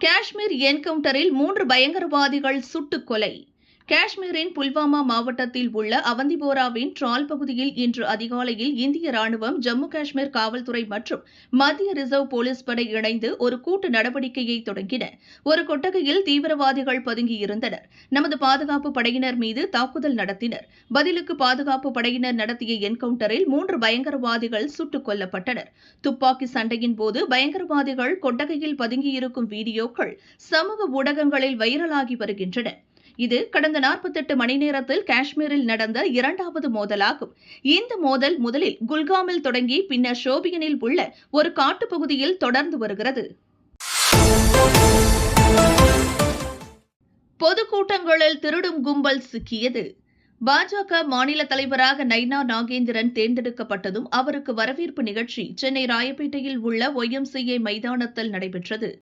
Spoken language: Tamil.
காஷ்மீர் என்கவுண்டரில் 3 பயங்கரவாதிகள் சுட்டுக் கொலை. காஷ்மீரின் புல்வாமா மாவட்டத்தில் உள்ள அவந்திபோராவின் டிரால் பகுதியில் இன்று அதிகாலையில் இந்திய ராணுவம், ஜம்மு காஷ்மீர் காவல்துறை மற்றும் மத்திய ரிசர்வ் போலீஸ் படை இணைந்து ஒரு கூட்டு நடவடிக்கையை தொடங்கின. ஒரு கொட்டகையில் தீவிரவாதிகள் பதுங்கியிருந்தனர். நமது பாதுகாப்பு படையினர் மீது தாக்குதல் நடத்தினர். பதிலுக்கு பாதுகாப்பு படையினர் நடத்திய என்கவுண்டரில் 3 பயங்கரவாதிகள் சுட்டுக் கொல்லப்பட்டனர். துப்பாக்கி சண்டையின் போது பயங்கரவாதிகள் கொட்டகையில் பதுங்கியிருக்கும் வீடியோக்கள் சமூக ஊடகங்களில் வைரலாகி வருகின்றன. இது கடந்த 48 மணி நேரத்தில் காஷ்மீரில் நடந்த 2வது மோதலாகும். இந்த மோதல் முதலில் குல்காமில் தொடங்கி பின்னர் ஷோபியனில் உள்ள ஒரு காட்டுப்பகுதியில் தொடர்ந்து வருகிறது. பொதுக்கூட்டங்களில் திருடும் கும்பல் சிக்கியது. பாஜக மாநில தலைவராக நைனா நாகேந்திரன் தேர்ந்தெடுக்கப்பட்டதும் அவருக்கு வரவேற்பு நிகழ்ச்சி சென்னை ராயப்பேட்டையில் உள்ள YMCA மைதானத்தில் நடைபெற்றது.